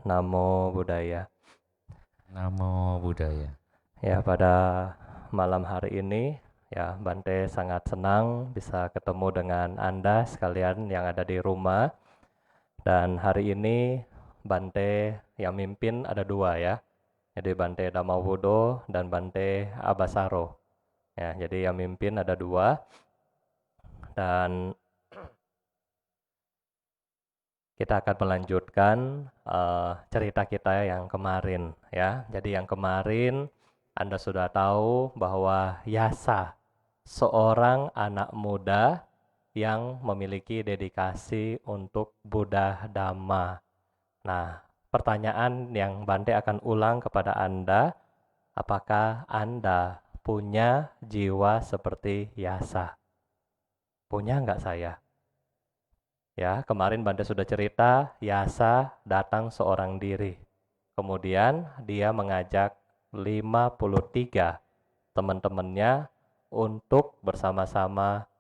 Namo Buddhaya. Namo Buddhaya. Ya, pada malam hari ini, ya, Bante sangat senang bisa ketemu dengan Anda sekalian yang ada di rumah. Dan hari ini Bante yang mimpin ada dua ya. Jadi Bante Dhammawudo dan Bante Abasaro. Ya, jadi yang mimpin ada dua. Dan kita akan melanjutkan cerita kita yang kemarin ya. Jadi yang kemarin Anda sudah tahu bahwa Yasa seorang anak muda yang memiliki dedikasi untuk Buddha Dhamma. Nah, pertanyaan yang Bante akan ulang kepada Anda, apakah Anda punya jiwa seperti Yasa? Punya nggak saya? Ya, kemarin Bante sudah cerita, Yasa datang seorang diri. Kemudian dia mengajak 53 teman-temannya untuk bersama-sama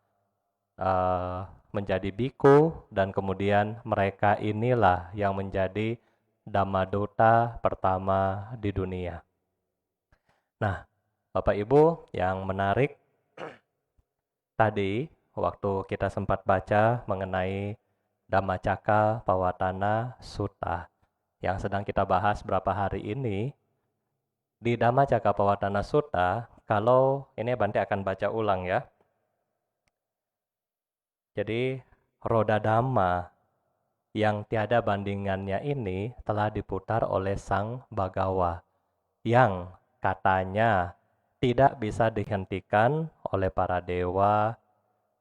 menjadi biku, dan kemudian mereka inilah yang menjadi Dhammadutta pertama di dunia. Nah, Bapak Ibu yang menarik, tadi waktu kita sempat baca mengenai Dhammacakkappavattana Sutta yang sedang kita bahas berapa hari ini. Di Dhammacakkappavattana Sutta, kalau ini Bante akan baca ulang ya. Jadi roda Dhamma yang tiada bandingannya ini telah diputar oleh Sang Bhagawa yang katanya tidak bisa dihentikan oleh para dewa,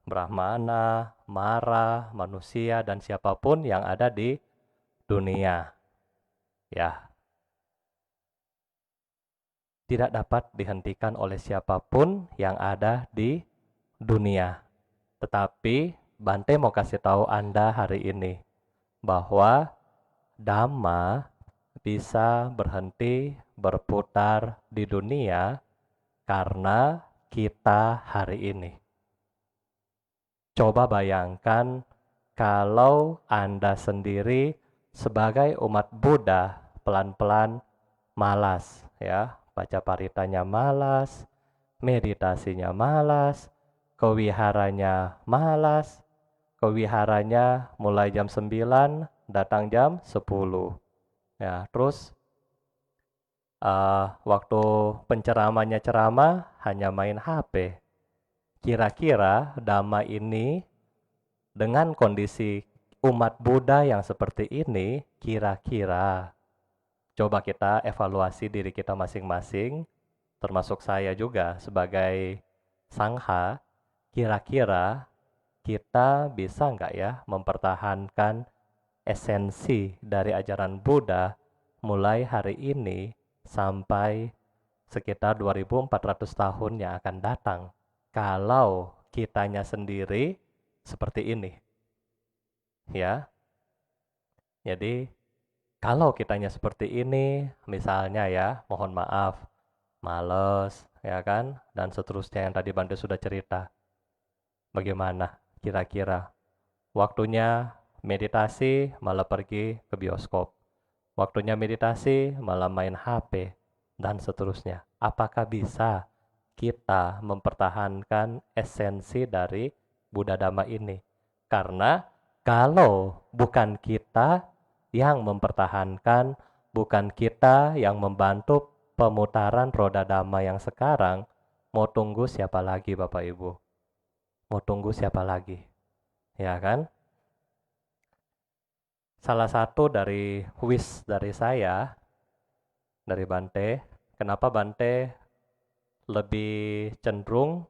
Brahmana, Mara, manusia, dan siapapun yang ada di dunia. Ya, tidak dapat dihentikan oleh siapapun yang ada di dunia. Tetapi Bante mau kasih tahu Anda hari ini bahwa Dhamma bisa berhenti berputar di dunia karena kita hari ini. Coba bayangkan kalau Anda sendiri sebagai umat Buddha pelan-pelan malas ya, baca paritanya malas, meditasinya malas, kewiharanya malas, kewiharanya mulai jam 9, datang jam 10. Ya, terus waktu penceramahnya ceramah hanya main HP. Kira-kira Dhamma ini dengan kondisi umat Buddha yang seperti ini, kira-kira coba kita evaluasi diri kita masing-masing, termasuk saya juga sebagai sangha, kira-kira kita bisa nggak ya mempertahankan esensi dari ajaran Buddha mulai hari ini sampai sekitar 2400 tahun yang akan datang. Kalau kitanya sendiri seperti ini. Ya. Jadi kalau kitanya seperti ini, misalnya ya, mohon maaf, males, ya kan, dan seterusnya yang tadi Bante sudah cerita. Bagaimana kira-kira? Waktunya meditasi malah pergi ke bioskop. Waktunya meditasi malah main HP, dan seterusnya. Apakah bisa kita mempertahankan esensi dari Buddha Dhamma ini? Karena kalau bukan kita yang mempertahankan, bukan kita yang membantu pemutaran roda Dhamma yang sekarang, mau tunggu siapa lagi Bapak Ibu? Mau tunggu siapa lagi? Ya kan? Salah satu dari wish dari saya, dari Bante, kenapa Bante lebih cenderung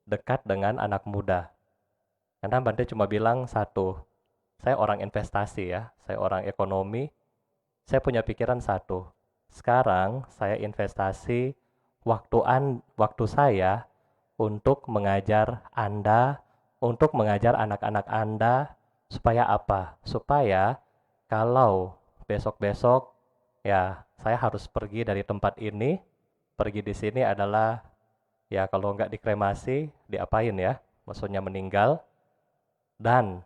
dekat dengan anak muda? Karena Bante cuma bilang satu, saya orang investasi ya, saya orang ekonomi, saya punya pikiran satu. Sekarang saya investasi waktu saya untuk mengajar Anda, untuk mengajar anak-anak Anda, supaya apa? Supaya kalau besok-besok ya saya harus pergi dari tempat ini, pergi di sini adalah ya kalau nggak dikremasi, diapain ya? Maksudnya meninggal. Dan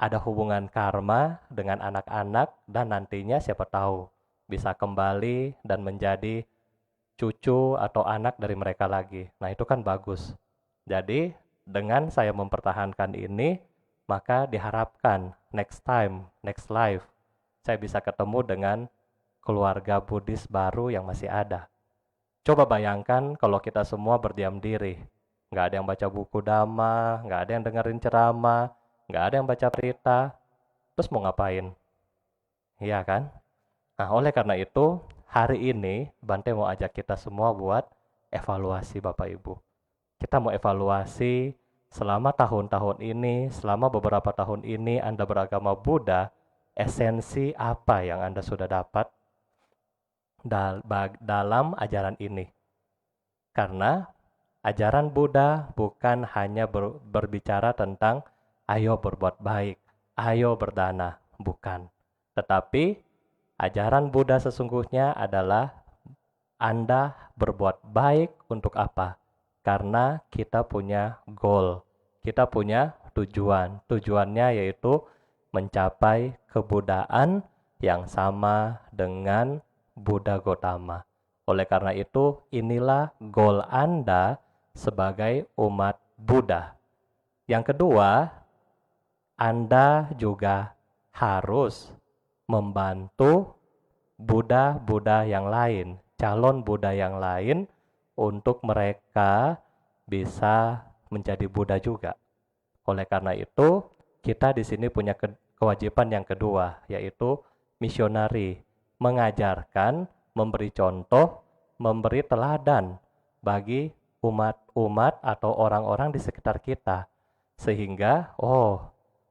ada hubungan karma dengan anak-anak dan nantinya siapa tahu bisa kembali dan menjadi cucu atau anak dari mereka lagi. Nah, itu kan bagus. Jadi, dengan saya mempertahankan ini, maka diharapkan next time, next life, saya bisa ketemu dengan keluarga Buddhis baru yang masih ada. Coba bayangkan kalau kita semua berdiam diri. Nggak ada yang baca buku dhamma, nggak ada yang dengerin ceramah, nggak ada yang baca berita. Terus mau ngapain? Iya kan? Nah, oleh karena itu, hari ini Bante mau ajak kita semua buat evaluasi Bapak Ibu. Kita mau evaluasi selama tahun-tahun ini, selama beberapa tahun ini Anda beragama Buddha, esensi apa yang Anda sudah dapat dalam ajaran ini. Karena ajaran Buddha bukan hanya berbicara tentang ayo berbuat baik, ayo berdana, bukan. Tetapi ajaran Buddha sesungguhnya adalah Anda berbuat baik untuk apa? Karena kita punya goal, kita punya tujuan. Tujuannya yaitu mencapai kebudaan yang sama dengan Buddha Gotama. Oleh karena itu, inilah goal Anda sebagai umat Buddha. Yang kedua, Anda juga harus membantu Buddha-Buddha yang lain, calon Buddha yang lain, untuk mereka bisa menjadi Buddha juga. Oleh karena itu, kita di sini punya kewajiban yang kedua, yaitu misionari, mengajarkan, memberi contoh, memberi teladan bagi umat-umat atau orang-orang di sekitar kita. Sehingga,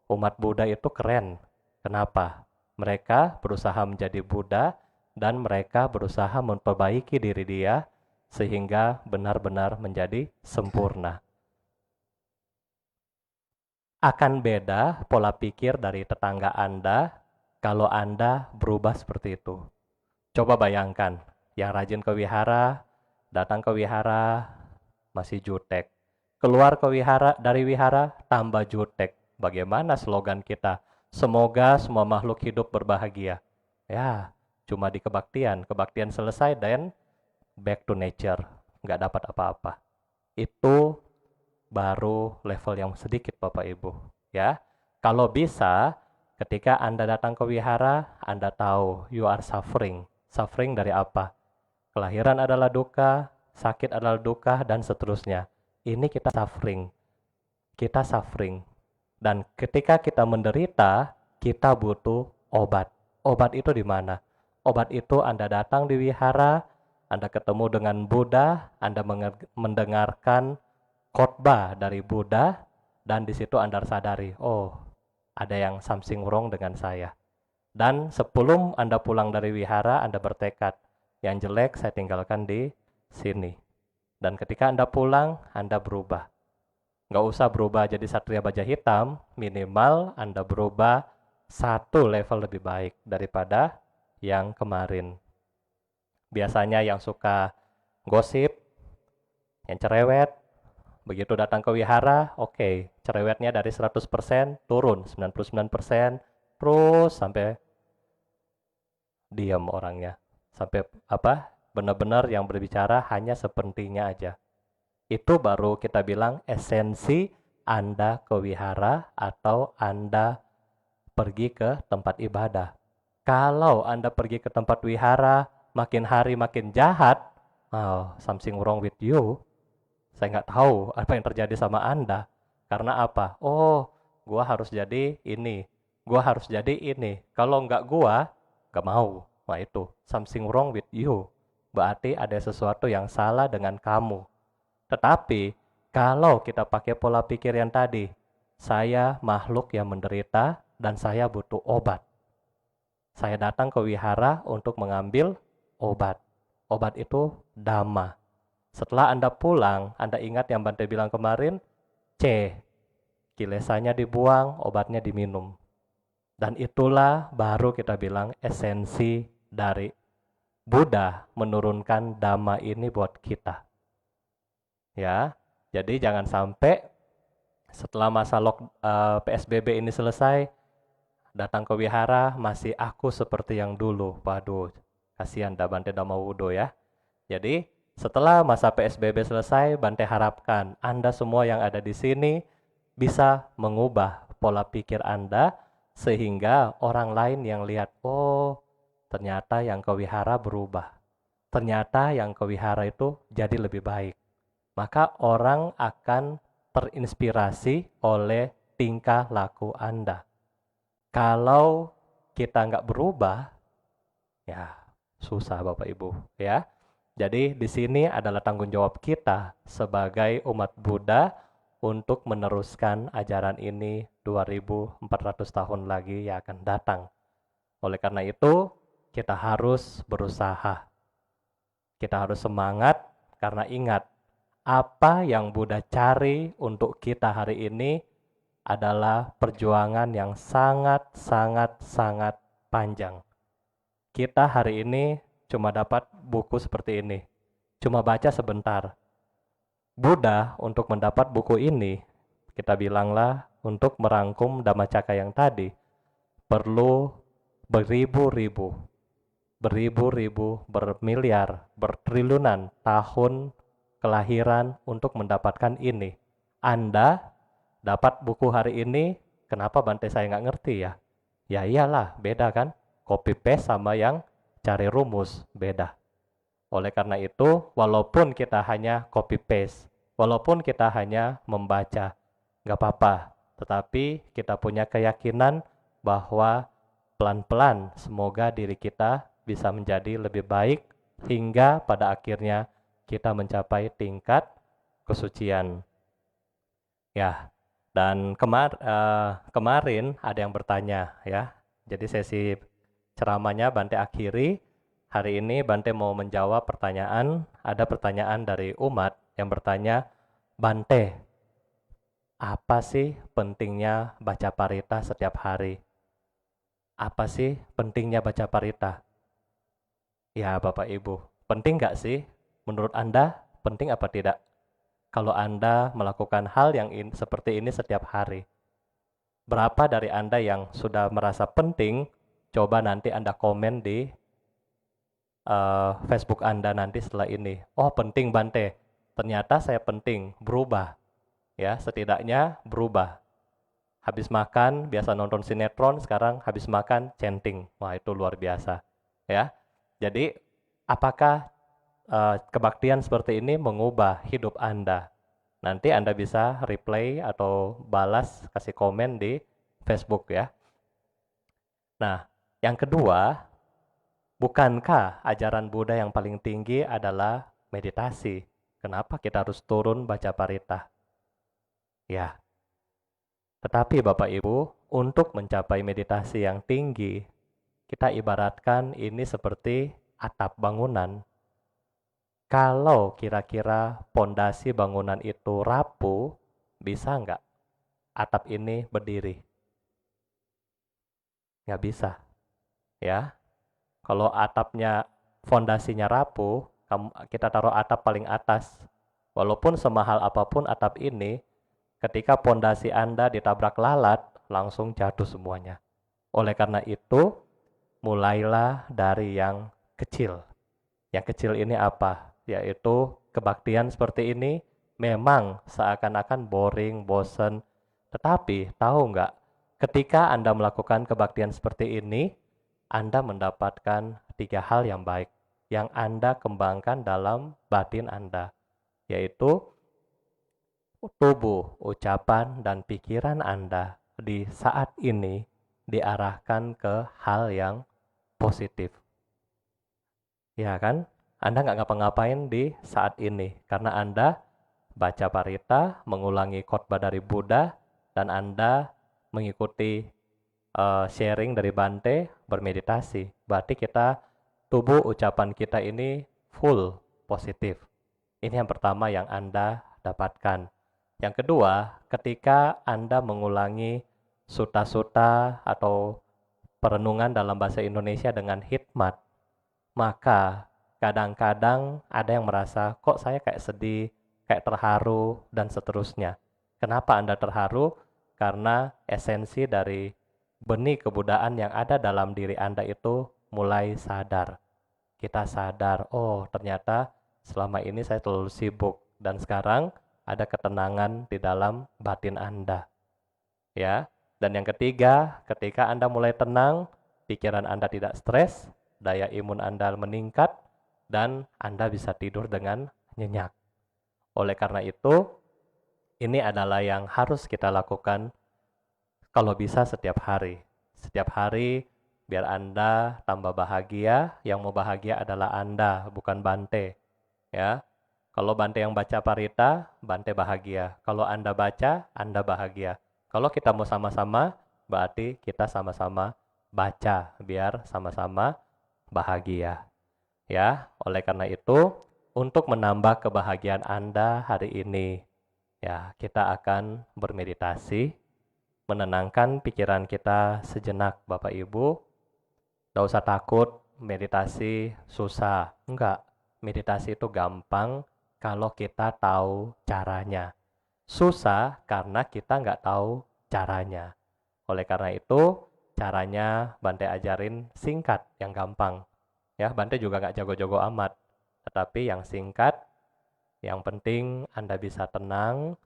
umat Buddha itu keren. Kenapa? Mereka berusaha menjadi Buddha dan mereka berusaha memperbaiki diri dia sehingga benar-benar menjadi sempurna. Akan beda pola pikir dari tetangga Anda kalau Anda berubah seperti itu. Coba bayangkan, yang rajin ke wihara, datang ke wihara, masih jutek. Keluar dari wihara, tambah jutek. Bagaimana slogan kita? Semoga semua makhluk hidup berbahagia. Ya, cuma di kebaktian. Kebaktian selesai dan back to nature. Nggak dapat apa-apa. Itu baru level yang sedikit Bapak Ibu. Ya, kalau bisa, ketika Anda datang ke wihara, Anda tahu you are suffering. Suffering dari apa? Kelahiran adalah duka, sakit adalah duka, dan seterusnya. Ini kita suffering. Kita suffering. Dan ketika kita menderita, kita butuh obat. Obat itu di mana? Obat itu Anda datang di wihara, Anda ketemu dengan Buddha, Anda mendengarkan khotbah dari Buddha, dan di situ Anda sadari, ada yang something wrong dengan saya. Dan sebelum Anda pulang dari wihara, Anda bertekad, yang jelek saya tinggalkan di sini. Dan ketika Anda pulang, Anda berubah. Nggak usah berubah jadi satria baja hitam, minimal Anda berubah satu level lebih baik daripada yang kemarin. Biasanya yang suka gosip, yang cerewet, begitu datang ke wihara, cerewetnya dari 100% turun 99%, terus sampai diam orangnya. Sampai benar-benar yang berbicara hanya sepertinya aja. Itu baru kita bilang esensi Anda ke wihara atau Anda pergi ke tempat ibadah. Kalau Anda pergi ke tempat wihara, makin hari makin jahat, something wrong with you. Saya nggak tahu apa yang terjadi sama Anda. Karena apa? Gua harus jadi ini. Gua harus jadi ini. Kalau nggak nggak mau. Nah itu, something wrong with you. Berarti ada sesuatu yang salah dengan kamu. Tetapi, kalau kita pakai pola pikir yang tadi, saya makhluk yang menderita dan saya butuh obat. Saya datang ke wihara untuk mengambil obat. Obat itu dhamma. Setelah Anda pulang, Anda ingat yang Bante bilang kemarin, kilesanya dibuang, obatnya diminum. Dan itulah baru kita bilang esensi dari Buddha menurunkan dhamma ini buat kita. Ya, jadi jangan sampai setelah masa PSBB ini selesai, Datang ke wihara masih aku seperti yang dulu. Waduh, kasihan dah Bante Dhamawudo ya. Jadi setelah masa PSBB selesai, Bante harapkan Anda semua yang ada di sini bisa mengubah pola pikir Anda sehingga orang lain yang lihat, oh ternyata yang ke wihara berubah. Ternyata yang ke wihara itu jadi lebih baik. Maka orang akan terinspirasi oleh tingkah laku Anda. Kalau kita nggak berubah, ya susah Bapak Ibu ya. Jadi di sini adalah tanggung jawab kita sebagai umat Buddha untuk meneruskan ajaran ini 2400 tahun lagi yang akan datang. Oleh karena itu, kita harus berusaha. Kita harus semangat karena ingat, apa yang Buddha cari untuk kita hari ini adalah perjuangan yang sangat panjang. Kita hari ini cuma dapat buku seperti ini. Cuma baca sebentar. Buddha untuk mendapat buku ini, kita bilanglah untuk merangkum Dhammacakka yang tadi, perlu beribu-ribu, bermiliar, bertriliunan tahun kelahiran untuk mendapatkan ini. Anda dapat buku hari ini, kenapa Bante saya nggak ngerti ya? Ya iyalah, beda kan? Copy paste sama yang cari rumus, beda. Oleh karena itu, walaupun kita hanya copy paste, walaupun kita hanya membaca, nggak apa-apa. Tetapi kita punya keyakinan bahwa pelan-pelan semoga diri kita bisa menjadi lebih baik hingga pada akhirnya kita mencapai tingkat kesucian. Ya, dan kemarin ada yang bertanya ya. Jadi sesi ceramahnya Bante akhiri. Hari ini Bante mau menjawab pertanyaan. Ada pertanyaan dari umat yang bertanya, Bante, apa sih pentingnya baca parita setiap hari? Apa sih pentingnya baca parita? Ya Bapak Ibu, penting nggak sih? Menurut Anda penting apa tidak? Kalau Anda melakukan hal yang seperti ini setiap hari. Berapa dari Anda yang sudah merasa penting? Coba nanti Anda komen di Facebook Anda nanti setelah ini. Oh penting Bante, ternyata saya penting, berubah. Ya, setidaknya berubah. Habis makan, biasa nonton sinetron, sekarang habis makan, chanting. Wah itu luar biasa. Ya, jadi apakah kebaktian seperti ini mengubah hidup Anda? Nanti Anda bisa replay atau balas, kasih komen di Facebook ya. Nah, yang kedua, bukankah ajaran Buddha yang paling tinggi adalah meditasi? Kenapa kita harus turun baca parita? Ya, tetapi Bapak Ibu, untuk mencapai meditasi yang tinggi, kita ibaratkan ini seperti atap bangunan. Kalau kira-kira pondasi bangunan itu rapuh, bisa nggak atap ini berdiri? Nggak bisa, ya. Kalau atapnya, fondasinya rapuh, kita taruh atap paling atas. Walaupun semahal apapun atap ini, ketika pondasi Anda ditabrak lalat, langsung jatuh semuanya. Oleh karena itu, mulailah dari yang kecil. Yang kecil ini apa? Yaitu kebaktian seperti ini memang seakan-akan boring, bosen. Tetapi tahu nggak, ketika Anda melakukan kebaktian seperti ini, Anda mendapatkan 3 hal yang baik yang Anda kembangkan dalam batin Anda, yaitu tubuh, ucapan, dan pikiran Anda di saat ini diarahkan ke hal yang positif. Ya kan? Anda nggak ngapa-ngapain di saat ini karena Anda baca parita, mengulangi khotbah dari Buddha, dan Anda mengikuti sharing dari Bante, bermeditasi. Berarti kita, tubuh ucapan kita ini full positif. Ini yang pertama yang Anda dapatkan. Yang kedua, ketika Anda mengulangi sutta-sutta atau perenungan dalam bahasa Indonesia dengan hikmat, maka kadang-kadang ada yang merasa, kok saya kayak sedih, kayak terharu, dan seterusnya. Kenapa Anda terharu? Karena esensi dari benih kebudayaan yang ada dalam diri Anda itu mulai sadar. Kita sadar, oh ternyata selama ini saya terlalu sibuk dan sekarang ada ketenangan di dalam batin Anda. Ya. Dan yang ketiga, ketika Anda mulai tenang, pikiran Anda tidak stres, daya imun Anda meningkat, dan Anda bisa tidur dengan nyenyak. Oleh karena itu, ini adalah yang harus kita lakukan kalau bisa setiap hari. Setiap hari biar Anda tambah bahagia, yang mau bahagia adalah Anda, bukan Bante. Ya. Kalau Bante yang baca parita, Bante bahagia. Kalau Anda baca, Anda bahagia. Kalau kita mau sama-sama, berarti kita sama-sama baca biar sama-sama bahagia. Ya, oleh karena itu, untuk menambah kebahagiaan Anda hari ini, ya, kita akan bermeditasi, menenangkan pikiran kita sejenak, Bapak Ibu. Tidak usah takut, meditasi susah. Enggak, meditasi itu gampang kalau kita tahu caranya. Susah karena kita nggak tahu caranya. Oleh karena itu, caranya Bante ajarin singkat, yang gampang. Ya, Bante juga nggak jago-jago amat. Tetapi yang singkat, yang penting Anda bisa tenang,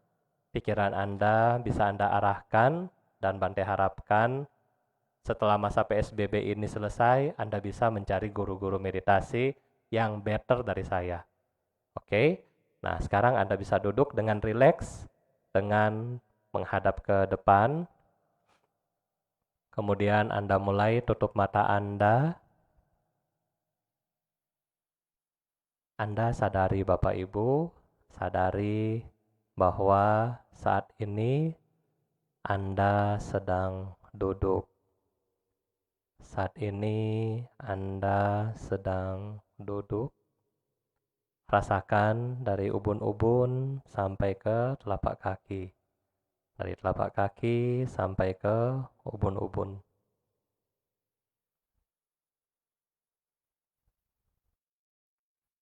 pikiran Anda bisa Anda arahkan, dan Bante harapkan setelah masa PSBB ini selesai, Anda bisa mencari guru-guru meditasi yang better dari saya. Oke? Nah, sekarang Anda bisa duduk dengan rileks, dengan menghadap ke depan. Kemudian Anda mulai tutup mata Anda. Anda sadari Bapak Ibu, sadari bahwa saat ini Anda sedang duduk. Saat ini Anda sedang duduk. Rasakan dari ubun-ubun sampai ke telapak kaki. Dari telapak kaki sampai ke ubun-ubun.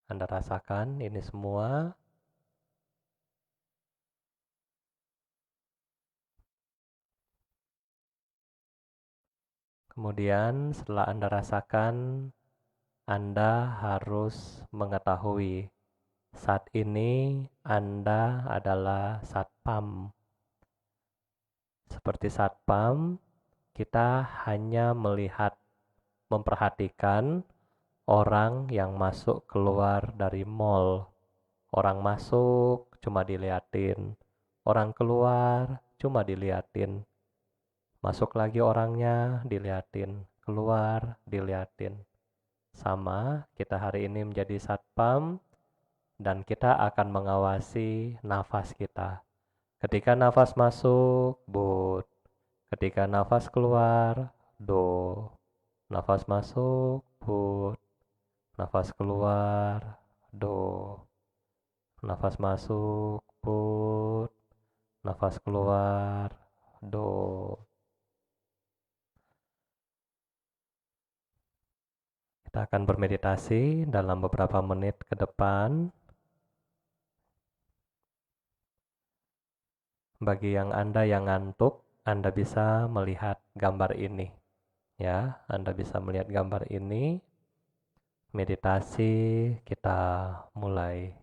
Anda rasakan ini semua. Kemudian setelah Anda rasakan, Anda harus mengetahui saat ini Anda adalah satpam. Seperti satpam, kita hanya melihat, memperhatikan orang yang masuk keluar dari mall. Orang masuk cuma diliatin, orang keluar cuma diliatin. Masuk lagi orangnya diliatin, keluar diliatin. Sama, kita hari ini menjadi satpam dan kita akan mengawasi nafas kita. Ketika nafas masuk, but. Ketika nafas keluar, do. Nafas masuk, but. Nafas keluar, do. Nafas masuk, but. Nafas keluar, do. Kita akan bermeditasi dalam beberapa menit ke depan. Bagi yang Anda yang ngantuk, Anda bisa melihat gambar ini. Ya, Anda bisa melihat gambar ini. Meditasi kita mulai.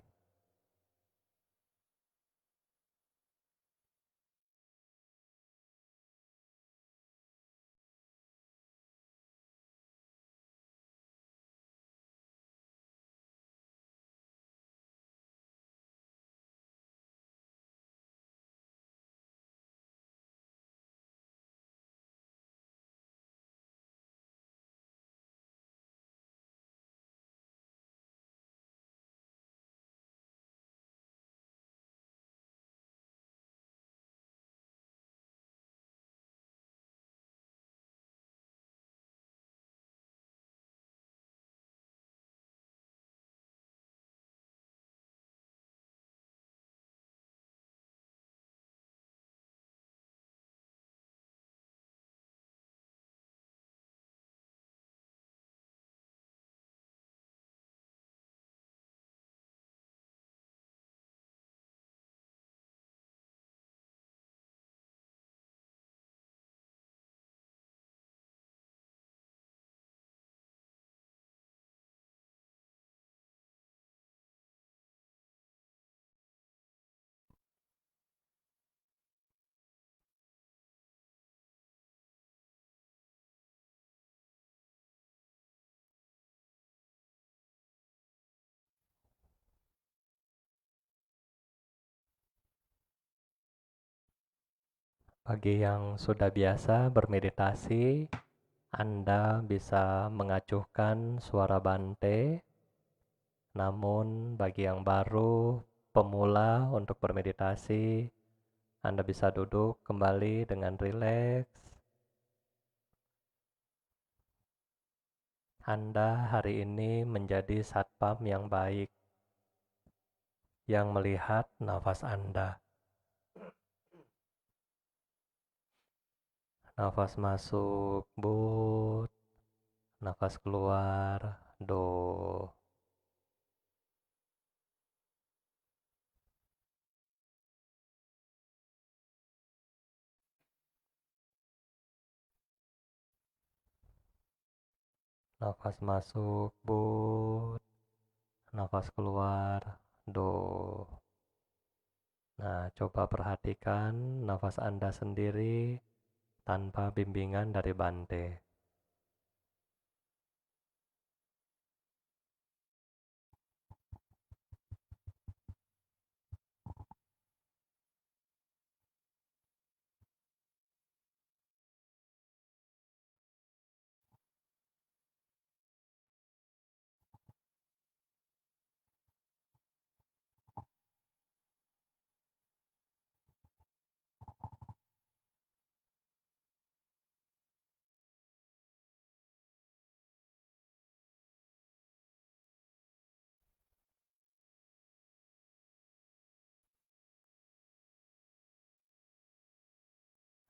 Bagi yang sudah biasa bermeditasi, Anda bisa mengacuhkan suara bante. Namun bagi yang baru, pemula untuk bermeditasi, Anda bisa duduk kembali dengan rileks. Anda hari ini menjadi satpam yang baik, yang melihat nafas Anda. Nafas masuk, but. Nafas keluar, do. Nafas masuk, but. Nafas keluar, do. Nah, coba perhatikan nafas Anda sendiri tanpa bimbingan dari Bante.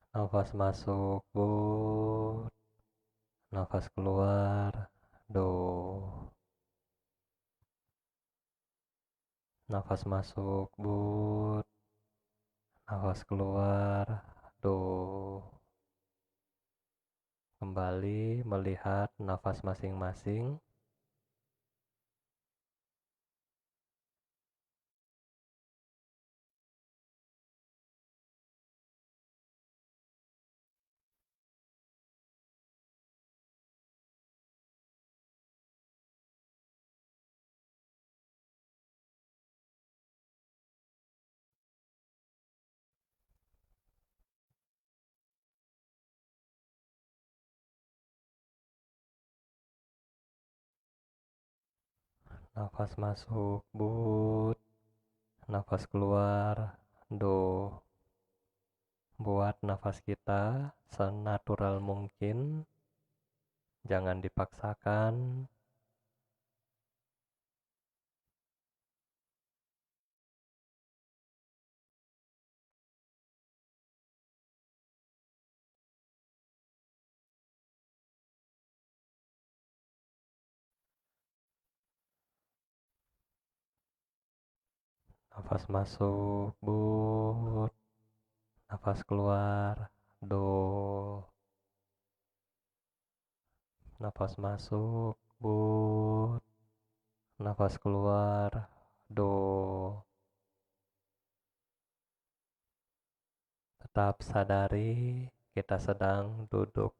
Nafas masuk, but. Nafas keluar, do. Nafas masuk, but. Nafas keluar, do. Kembali melihat nafas masing-masing. Nafas masuk, but. Nafas keluar, do. Buat nafas kita senatural mungkin. Jangan dipaksakan. Nafas masuk, but. Nafas keluar, do. Nafas masuk, but. Nafas keluar, do. Tetap sadari kita sedang duduk.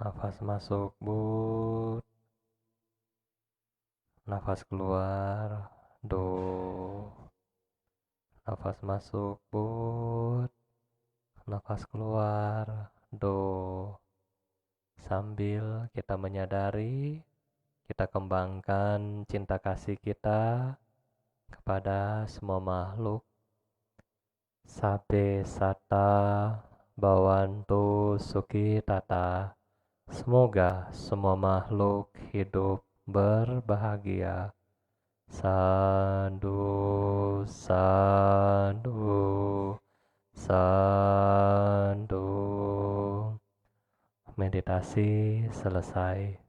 Nafas masuk, but. Nafas keluar, do. Nafas masuk, but. Nafas keluar, do. Sambil kita menyadari, kita kembangkan cinta kasih kita kepada semua makhluk. Sabe sata bawantu suki tata. Semoga semua makhluk hidup berbahagia. Sandu, sandu, sandu. Meditasi selesai.